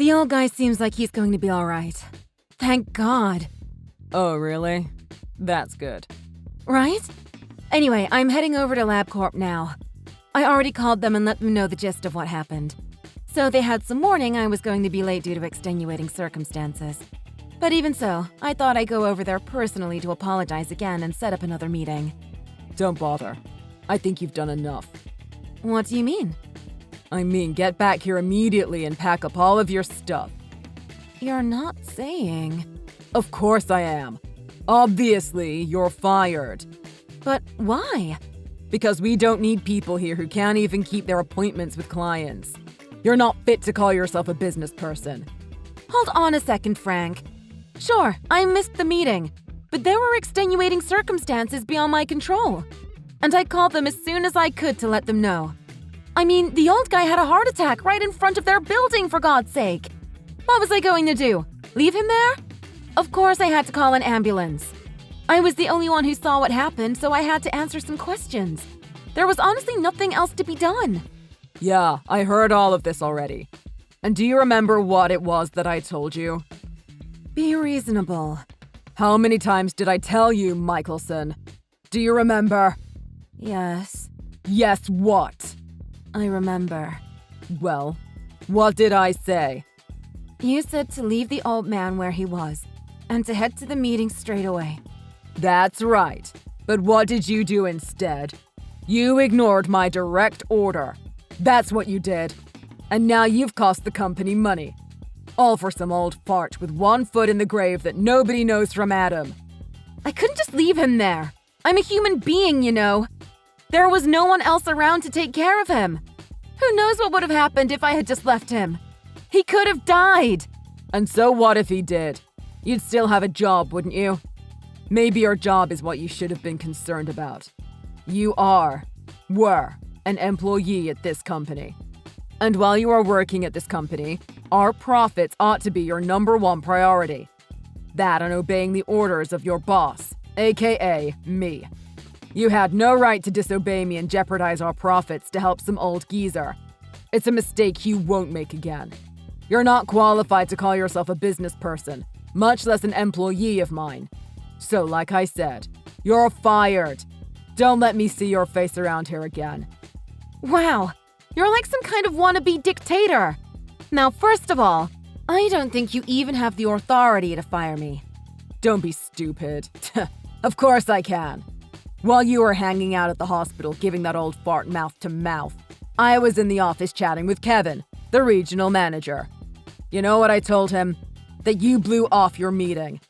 The old guy seems like he's going to be alright. Thank God. Oh, really? That's good. Right? Anyway, I'm heading over to LabCorp now. I already called them and let them know the gist of what happened. So they had some warning I was going to be late due to extenuating circumstances. But even so, I thought I'd go over there personally to apologize again and set up another meeting. Don't bother. I think you've done enough. What do you mean? I mean, get back here immediately and pack up all of your stuff. You're not saying... Of course I am. Obviously, you're fired. But why? Because we don't need people here who can't even keep their appointments with clients. You're not fit to call yourself a business person. Hold on a second, Frank. Sure, I missed the meeting, but there were extenuating circumstances beyond my control. And I called them as soon as I could to let them know. I mean, the old guy had a heart attack right in front of their building, for God's sake. What was I going to do? Leave him there? Of course I had to call an ambulance. I was the only one who saw what happened, so I had to answer some questions. There was honestly nothing else to be done. Yeah, I heard all of this already. And do you remember what it was that I told you? Be reasonable. How many times did I tell you, Michelson? Do you remember? Yes. Yes, what? I remember. Well, what did I say? You said to leave the old man where he was, and to head to the meeting straight away. That's right. But what did you do instead? You ignored my direct order. That's what you did. And now you've cost the company money. All for some old fart with one foot in the grave that nobody knows from Adam. I couldn't just leave him there. I'm a human being, you know. There was no one else around to take care of him. Who knows what would have happened if I had just left him? He could have died. And so what if he did? You'd still have a job, wouldn't you? Maybe your job is what you should have been concerned about. You were an employee at this company. And while you are working at this company, our profits ought to be your number one priority. That and obeying the orders of your boss, aka me. You had no right to disobey me and jeopardize our profits to help some old geezer. It's a mistake you won't make again. You're not qualified to call yourself a business person, much less an employee of mine. So like I said, you're fired. Don't let me see your face around here again. Wow, you're like some kind of wannabe dictator. Now, first of all, I don't think you even have the authority to fire me. Don't be stupid. Of course I can. While you were hanging out at the hospital giving that old fart mouth to mouth, I was in the office chatting with Kevin, the regional manager. You know what I told him? That you blew off your meeting.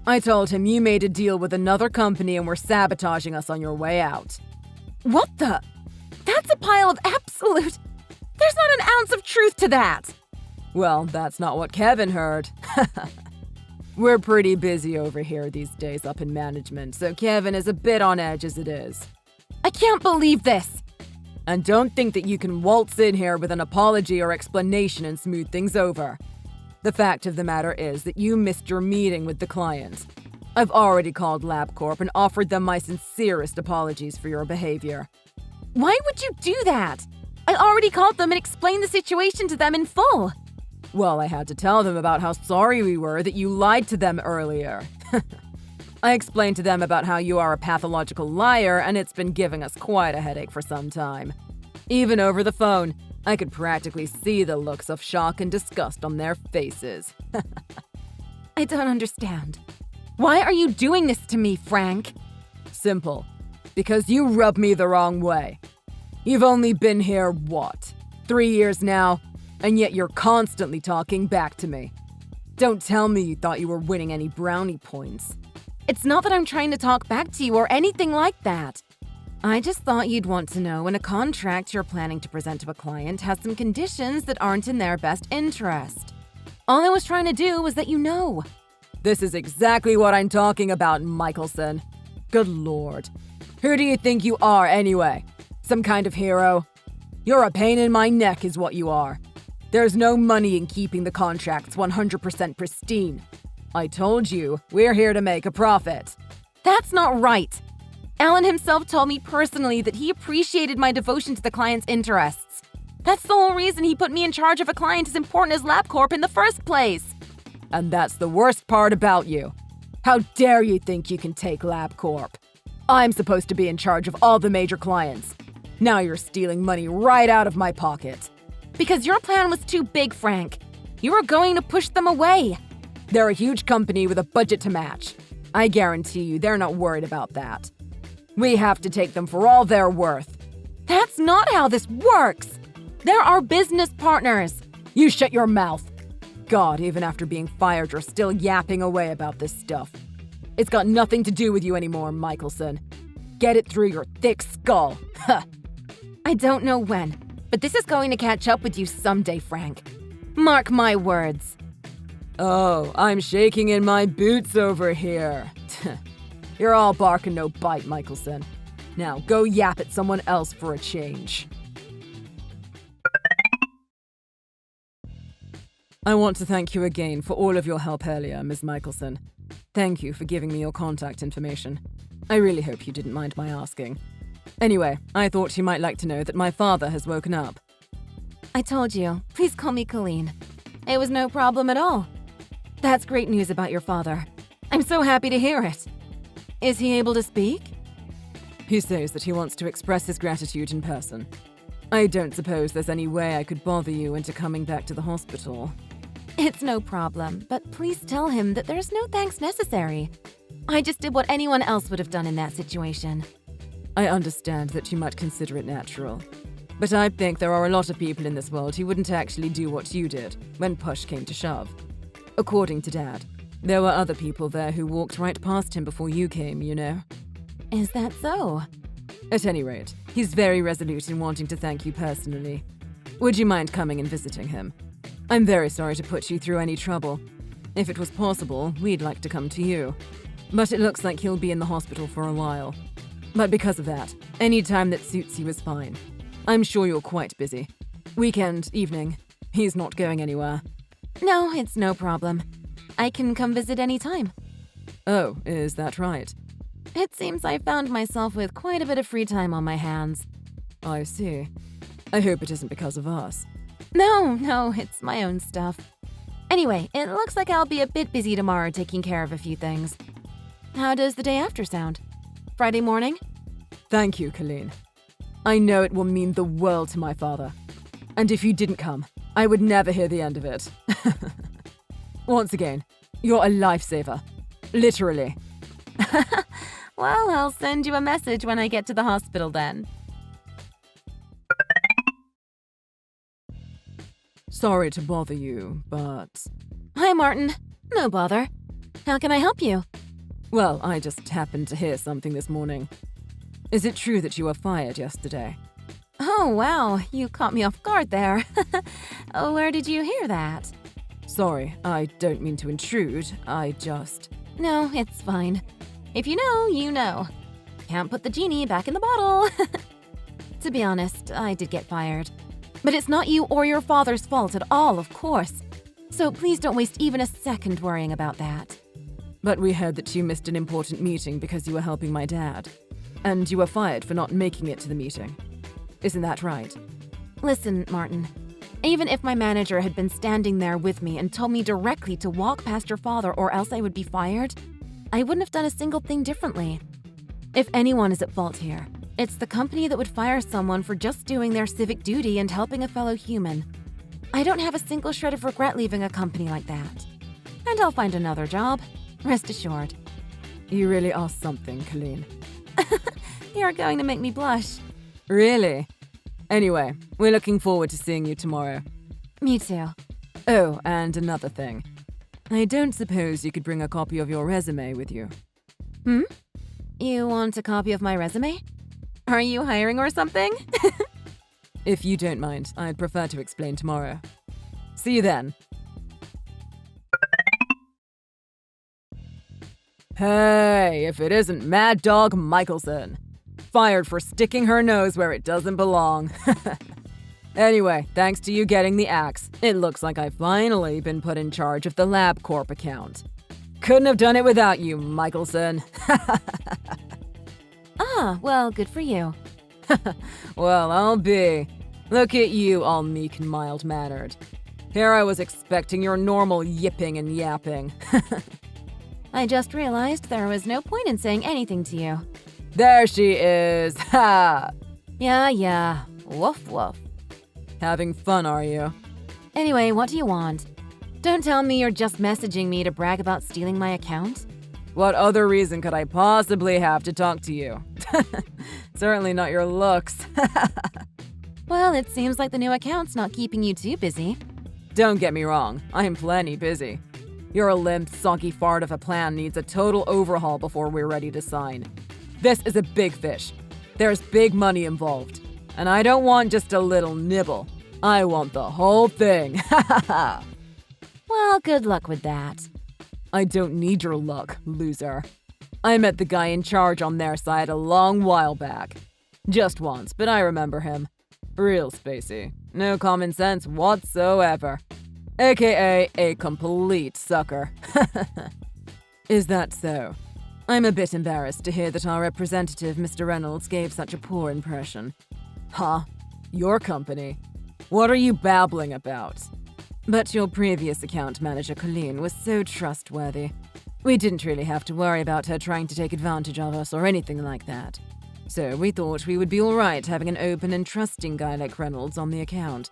I told him you made a deal with another company and were sabotaging us on your way out. What the? That's a pile of absolute... There's not an ounce of truth to that. Well, that's not what Kevin heard. We're pretty busy over here these days up in management, so Kevin is a bit on edge as it is. I can't believe this. And don't think that you can waltz in here with an apology or explanation and smooth things over. The fact of the matter is that you missed your meeting with the client. I've already called LabCorp and offered them my sincerest apologies for your behavior. Why would you do that? I already called them and explained the situation to them in full. Well, I had to tell them about how sorry we were that you lied to them earlier. I explained to them about how you are a pathological liar and it's been giving us quite a headache for some time. Even over the phone, I could practically see the looks of shock and disgust on their faces. I don't understand. Why are you doing this to me, Frank? Simple. Because you rub me the wrong way. You've only been here, 3 years now? And yet you're constantly talking back to me. Don't tell me you thought you were winning any brownie points. It's not that I'm trying to talk back to you or anything like that. I just thought you'd want to know when a contract you're planning to present to a client has some conditions that aren't in their best interest. All I was trying to do was let you know. This is exactly what I'm talking about, Michelson. Good Lord. Who do you think you are, anyway? Some kind of hero? You're a pain in my neck is what you are. There's no money in keeping the contracts 100% pristine. I told you, we're here to make a profit. That's not right. Alan himself told me personally that he appreciated my devotion to the client's interests. That's the whole reason he put me in charge of a client as important as LabCorp in the first place. And that's the worst part about you. How dare you think you can take LabCorp? I'm supposed to be in charge of all the major clients. Now you're stealing money right out of my pocket. Because your plan was too big, Frank. You were going to push them away. They're a huge company with a budget to match. I guarantee you they're not worried about that. We have to take them for all they're worth. That's not how this works. They're our business partners. You shut your mouth. God, even after being fired, you're still yapping away about this stuff. It's got nothing to do with you anymore, Michelson. Get it through your thick skull. Huh. I don't know when, but this is going to catch up with you someday, Frank. Mark my words. Oh, I'm shaking in my boots over here. You're all bark and no bite, Michelson. Now go yap at someone else for a change. I want to thank you again for all of your help earlier, Ms. Michelson. Thank you for giving me your contact information. I really hope you didn't mind my asking. Anyway, I thought you might like to know that my father has woken up. I told you. Please call me Colleen. It was no problem at all. That's great news about your father. I'm so happy to hear it. Is he able to speak? He says that he wants to express his gratitude in person. I don't suppose there's any way I could bother you into coming back to the hospital. It's no problem, but please tell him that there's no thanks necessary. I just did what anyone else would have done in that situation. I understand that you might consider it natural, but I think there are a lot of people in this world who wouldn't actually do what you did when push came to shove. According to Dad, there were other people there who walked right past him before you came, you know. Is that so? At any rate, he's very resolute in wanting to thank you personally. Would you mind coming and visiting him? I'm very sorry to put you through any trouble. If it was possible, we'd like to come to you. But it looks like he'll be in the hospital for a while. But because of that, any time that suits you is fine. I'm sure you're quite busy. Weekend, evening, he's not going anywhere. No, it's no problem. I can come visit any time. Oh, is that right? It seems I found myself with quite a bit of free time on my hands. I see. I hope it isn't because of us. No, it's my own stuff. Anyway, it looks like I'll be a bit busy tomorrow taking care of a few things. How does the day after sound? Friday morning? Thank you, Colleen. I know it will mean the world to my father. And if you didn't come, I would never hear the end of it. Once again, you're a lifesaver. Literally. Well, I'll send you a message when I get to the hospital then. Sorry to bother you, but... Hi, Martin. No bother. How can I help you? Well, I just happened to hear something this morning. Is it true that you were fired yesterday? Oh, wow. You caught me off guard there. Where did you hear that? Sorry, I don't mean to intrude. I just... No, it's fine. If you know, you know. Can't put the genie back in the bottle. To be honest, I did get fired. But it's not you or your father's fault at all, of course. So please don't waste even a second worrying about that. But we heard that you missed an important meeting because you were helping my dad. And you were fired for not making it to the meeting. Isn't that right? Listen, Martin. Even if my manager had been standing there with me and told me directly to walk past your father or else I would be fired, I wouldn't have done a single thing differently. If anyone is at fault here, it's the company that would fire someone for just doing their civic duty and helping a fellow human. I don't have a single shred of regret leaving a company like that. And I'll find another job. Rest assured. You really are something, Colleen. You're going to make me blush. Really? Anyway, we're looking forward to seeing you tomorrow. Me too. Oh, and another thing. I don't suppose you could bring a copy of your resume with you. You want a copy of my resume? Are you hiring or something? If you don't mind, I'd prefer to explain tomorrow. See you then. Hey, if it isn't Mad Dog Michelson. Fired for sticking her nose where it doesn't belong. Anyway, thanks to you getting the axe, it looks like I've finally been put in charge of the LabCorp account. Couldn't have done it without you, Michelson. Well, good for you. Well, I'll be. Look at you, all meek and mild-mannered. Here I was expecting your normal yipping and yapping. I just realized there was no point in saying anything to you. There she is! Ha! Yeah. Woof woof. Having fun, are you? Anyway, what do you want? Don't tell me you're just messaging me to brag about stealing my account. What other reason could I possibly have to talk to you? Certainly not your looks. Well, it seems like the new account's not keeping you too busy. Don't get me wrong, I am plenty busy. Your limp, soggy fart of a plan needs a total overhaul before we're ready to sign. This is a big fish. There's big money involved. And I don't want just a little nibble. I want the whole thing. Well, good luck with that. I don't need your luck, loser. I met the guy in charge on their side a long while back. Just once, but I remember him. Real spacey. No common sense whatsoever. AKA a complete sucker. Is that so? I'm a bit embarrassed to hear that our representative, Mr. Reynolds, gave such a poor impression. Huh? Your company? What are you babbling about? But your previous account manager, Colleen, was so trustworthy. We didn't really have to worry about her trying to take advantage of us or anything like that. So we thought we would be alright having an open and trusting guy like Reynolds on the account.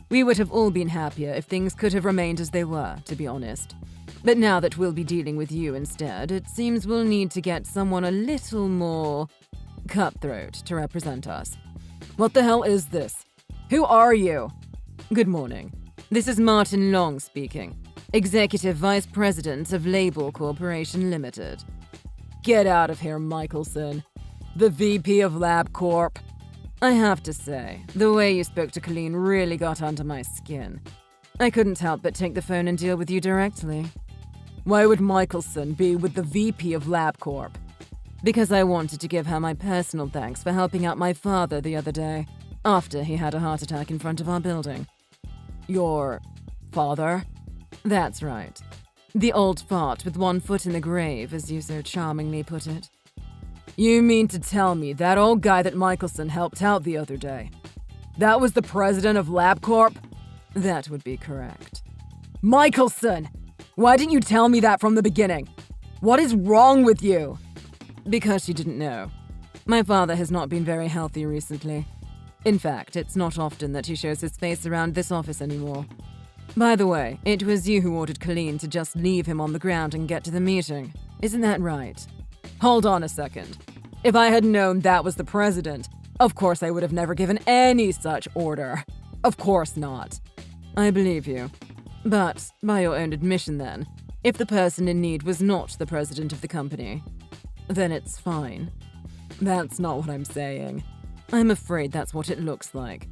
We would have all been happier if things could have remained as they were, to be honest. But now that we'll be dealing with you instead, it seems we'll need to get someone a little more cutthroat to represent us. What the hell is this? Who are you? Good morning. This is Martin Long speaking, Executive Vice President of Label Corporation Limited. Get out of here, Michelson. The VP of LabCorp. I have to say, the way you spoke to Colleen really got under my skin. I couldn't help but take the phone and deal with you directly. Why would Michelson be with the VP of LabCorp? Because I wanted to give her my personal thanks for helping out my father the other day, after he had a heart attack in front of our building. Your father? That's right. The old fart with one foot in the grave, as you so charmingly put it. You mean to tell me that old guy that Michelson helped out the other day? That was the president of LabCorp? That would be correct. Michelson! Why didn't you tell me that from the beginning? What is wrong with you? Because you didn't know. My father has not been very healthy recently. In fact, it's not often that he shows his face around this office anymore. By the way, it was you who ordered Colleen to just leave him on the ground and get to the meeting. Isn't that right? Hold on a second. If I had known that was the president, of course I would have never given any such order. Of course not. I believe you. But, by your own admission then, if the person in need was not the president of the company, then it's fine. That's not what I'm saying. I'm afraid that's what it looks like.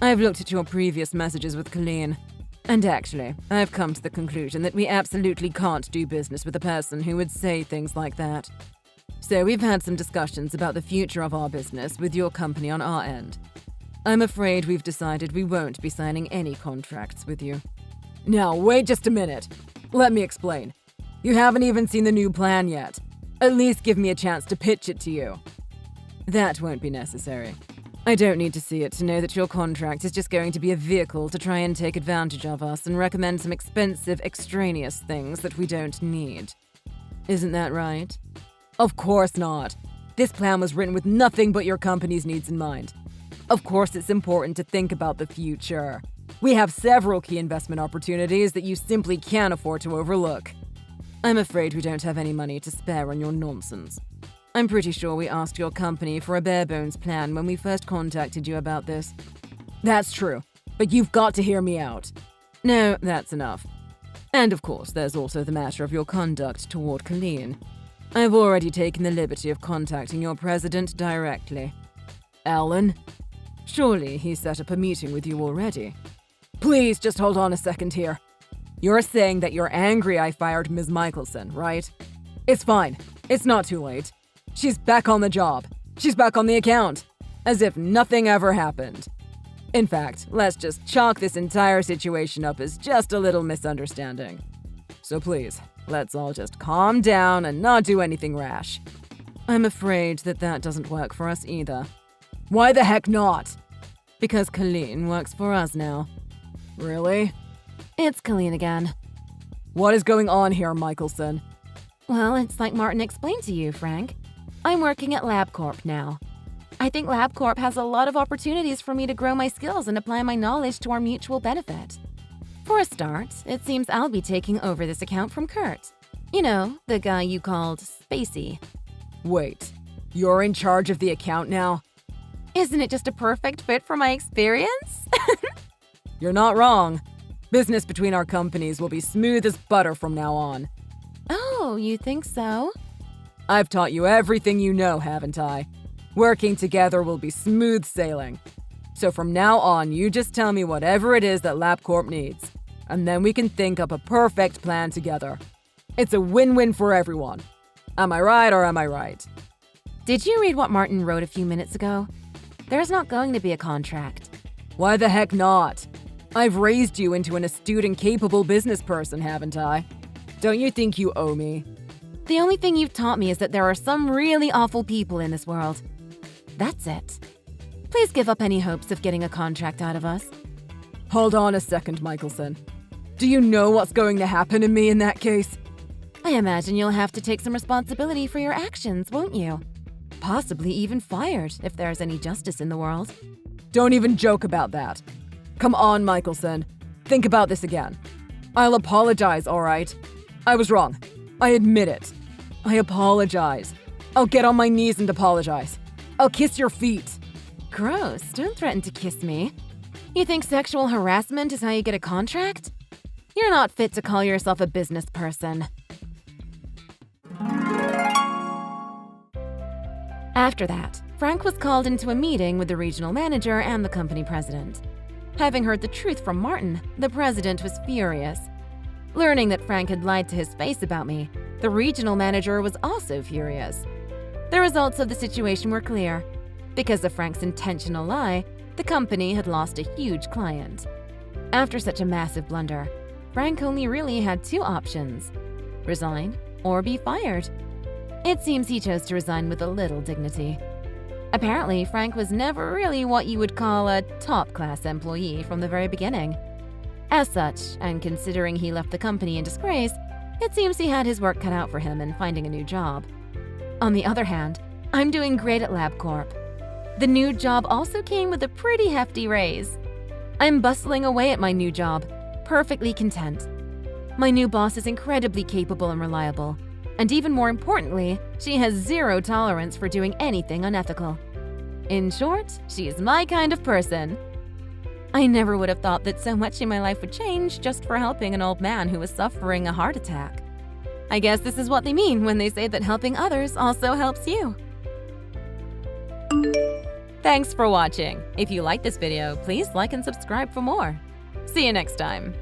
I've looked at your previous messages with Colleen, and actually, I've come to the conclusion that we absolutely can't do business with a person who would say things like that. So we've had some discussions about the future of our business with your company on our end. I'm afraid we've decided we won't be signing any contracts with you. Now, wait just a minute. Let me explain. You haven't even seen the new plan yet. At least give me a chance to pitch it to you. That won't be necessary. I don't need to see it to know that your contract is just going to be a vehicle to try and take advantage of us and recommend some expensive, extraneous things that we don't need. Isn't that right? Of course not. This plan was written with nothing but your company's needs in mind. Of course it's important to think about the future. We have several key investment opportunities that you simply can't afford to overlook. I'm afraid we don't have any money to spare on your nonsense. I'm pretty sure we asked your company for a bare-bones plan when we first contacted you about this. That's true, but you've got to hear me out. No, that's enough. And of course, there's also the matter of your conduct toward Colleen. I've already taken the liberty of contacting your president directly. Alan? Surely he set up a meeting with you already. Please just hold on a second here. You're saying that you're angry I fired Ms. Michelson, right? It's fine. It's not too late. She's back on the job. She's back on the account. As if nothing ever happened. In fact, let's just chalk this entire situation up as just a little misunderstanding. So please, let's all just calm down and not do anything rash. I'm afraid that doesn't work for us either. Why the heck not? Because Colleen works for us now. Really? It's Colleen again. What is going on here, Michelson? Well, it's like Martin explained to you, Frank. I'm working at LabCorp now. I think LabCorp has a lot of opportunities for me to grow my skills and apply my knowledge to our mutual benefit. For a start, it seems I'll be taking over this account from Kurt. You know, the guy you called Spacey. Wait, you're in charge of the account now? Isn't it just a perfect fit for my experience? You're not wrong. Business between our companies will be smooth as butter from now on. Oh, you think so? I've taught you everything you know, haven't I? Working together will be smooth sailing. So from now on, you just tell me whatever it is that LabCorp needs, and then we can think up a perfect plan together. It's a win-win for everyone. Am I right or am I right? Did you read what Martin wrote a few minutes ago? There's not going to be a contract. Why the heck not? I've raised you into an astute and capable business person, haven't I? Don't you think you owe me? The only thing you've taught me is that there are some really awful people in this world. That's it. Please give up any hopes of getting a contract out of us. Hold on a second, Michelson. Do you know what's going to happen to me in that case? I imagine you'll have to take some responsibility for your actions, won't you? Possibly even fired, if there's any justice in the world. Don't even joke about that. Come on, Michelson. Think about this again. I'll apologize, all right? I was wrong. I admit it. I apologize. I'll get on my knees and apologize. I'll kiss your feet. Gross, don't threaten to kiss me. You think sexual harassment is how you get a contract? You're not fit to call yourself a business person. After that, Frank was called into a meeting with the regional manager and the company president. Having heard the truth from Martin, the president was furious. Learning that Frank had lied to his face about me, the regional manager was also furious. The results of the situation were clear. Because of Frank's intentional lie, the company had lost a huge client. After such a massive blunder, Frank only really had two options: resign or be fired. It seems he chose to resign with a little dignity. Apparently, Frank was never really what you would call a top-class employee from the very beginning. As such, and considering he left the company in disgrace, it seems he had his work cut out for him in finding a new job. On the other hand, I'm doing great at LabCorp. The new job also came with a pretty hefty raise. I'm bustling away at my new job, perfectly content. My new boss is incredibly capable and reliable. And even more importantly, she has zero tolerance for doing anything unethical. In short, she is my kind of person. I never would have thought that so much in my life would change just for helping an old man who was suffering a heart attack. I guess this is what they mean when they say that helping others also helps you. Thanks for watching. If you like this video, please like and subscribe for more. See you next time.